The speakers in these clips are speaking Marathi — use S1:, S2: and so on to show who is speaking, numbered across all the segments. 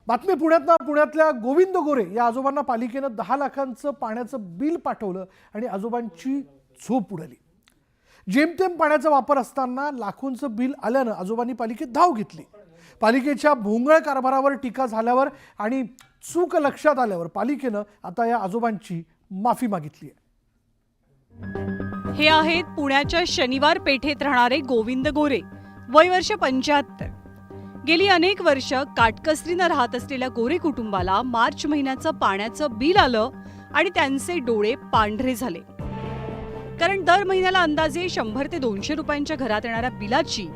S1: बातमी पुण्यातल्या गोविंद गोरे या आजोबांना पालिकेनं 10 लाखांचं पाण्याचं बिल पाठवलं आणि आजोबांची झोप उडाली। जेमतेम पाण्याचा वापर असताना लाखोंचं बिल आल्यानं आजोबांनी पालिकेत धाव घेतली। पालिकेच्या भोंगळ कारभारावर टीका झाल्यावर आणि चूक लक्षात आल्यावर पालिकेनं आता या आजोबांची माफी मागितली आहे।
S2: हे आहेत पुण्याच्या शनिवार पेठेत राहणारे गोविंद गोरे, वय वर्ष 75। गेली अनेक वर्ष काटकसरीनं राहत असलेल्या गोरे कुटुंबाला मार्च महिन्याचं पाण्याचं बिल आलं आणि त्यांचे डोळे पांढरे झाले। कारण दर महिन्याला अंदाजे 100 ते 200 रुपयांच्या घरात येणाऱ्या बिलाची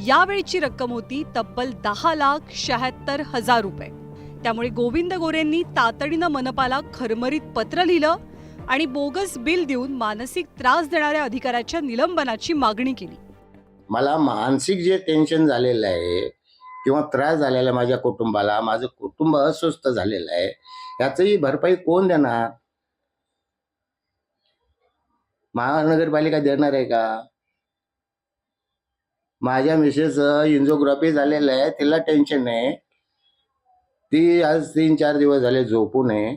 S2: यावेळची रक्कम होती तब्बल 10,76,000 रुपये। त्यामुळे गोविंद गोरेंनी तातडीनं मनपाला खरमरीत पत्र लिहिलं आणि बोगस बिल देऊन मानसिक त्रास देणाऱ्या अधिकाऱ्याच्या निलंबनाची मागणी केली।
S3: मला मानसिक जे टेन्शन झालेलं आहे किंवा त्रास झालेला आहे माझ्या कुटुंबाला, माझं कुटुंब अस्वस्थ झालेलं आहे, याचंही भरपाई कोण देणार? महानगरपालिका देणार आहे का? माझ्या मिसेस एंजिओग्राफी झालेलं आहे, तिला टेन्शन आहे, ती आज 3-4 दिवस झाले झोपू नये।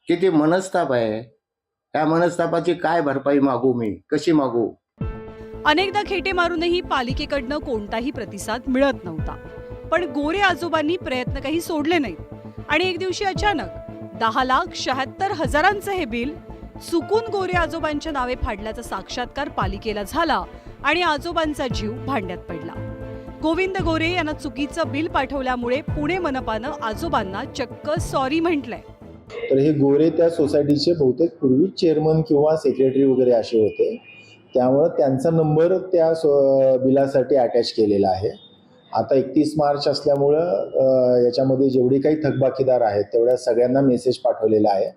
S3: किती मनस्ताप आहे, त्या मनस्तापाची काय भरपाई मागू मी, कशी मागू?
S2: अनेकदा खेटे मारूनही पालिकेकडनं कोणताही प्रतिसाद मिळत नव्हता। पण गोरे आजोबांनी प्रयत्न काही सोडले नाहीत आणि एक दिवशी अचानक 10,76,000चं हे बिल चुकून गोरे आजोबांच्या नावे फाडल्याचा साक्षात्कार पालिकेला झाला आणि आजोबांचा जीव भांड्यात पडला। गोविंद गोरे यांना चुकीचं बिल पाठवल्यामुळे पुणे मनपानं आजोबांना चक्क सॉरी म्हटलंय।
S4: तर हे गोरे त्या सोसायटीचे बहुतेक पूर्वी चेअरमन किंवा सेक्रेटरी वगैरे असे होते, त्यामुळे त्यांचा नंबर त्या बिलासाठी अटॅच केलेला आहे। आता 31 मार्च असल्यामुळं याच्यामध्ये जेवढे काही थकबाकीदार आहेत तेवढ्या सगळ्यांना मेसेज पाठवलेला आहे।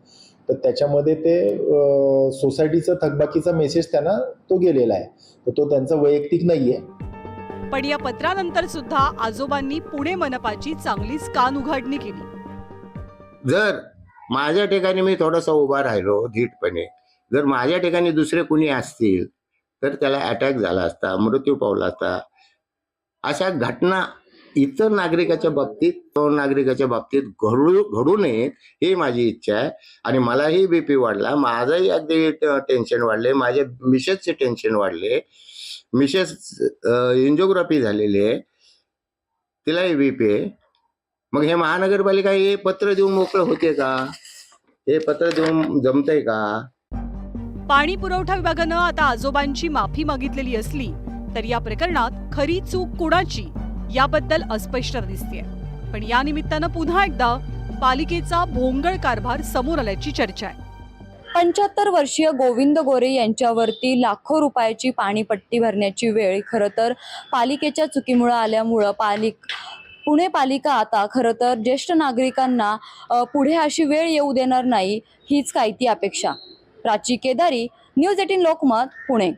S4: तर त्याच्यामध्ये ते सोसायटीचा थकबाकीचा मेसेज त्यांना तो गेलेला आहे, तर तो त्यांचा वैयक्तिक नाहीये।
S2: पण या पत्रानंतर सुद्धा आजोबांनी पुणे मनपाची चांगलीच कान उघडणी केली।
S3: जर माझ्या ठिकाणी मी थोडासा उभा राहिलो धीटपणे, जर माझ्या ठिकाणी दुसरे कुणी असतील तर त्याला अटॅक झाला असता, मृत्यू पावला असता। अशा घटना इतर नागरिकाच्या बाबतीत घडू नयेत ही माझी इच्छा आहे। आणि मलाही बीपी वाढला, माझंही अगदी टेन्शन वाढले, माझ्या मिसेसचे टेन्शन वाढले। मिसेस एंजिओग्राफी झालेली आहे, तिलाही बीपी आहे। मग हे महानगरपालिका हे पत्र देऊन मोकळं होते का? हे पत्र देऊन जमतंय का?
S2: पाणी पुरवठा विभागानं आता आजोबांची माफी मागितलेली असली तर या प्रकरणात खरी चूक कुणाची याबद्दल अस्पष्टता दिसतेय। पण या निमित्तानं पुन्हा एकदा पालिकेचा भोंगळ कारभार समोर आल्याची चर्चा आहे।
S5: 75 वर्षीय गोविंद गोरे यांच्यावरती लाखो रुपयाची पाणीपट्टी भरण्याची वेळ खरं तर पालिकेच्या चुकीमुळे आल्यामुळं पुणे पालिका आता खरं तर ज्येष्ठ नागरिकांना पुढे अशी वेळ येऊ देणार नाही, हीच काय ती अपेक्षा। प्राची केदारी, न्यूज 18 लोकमत, पुणे।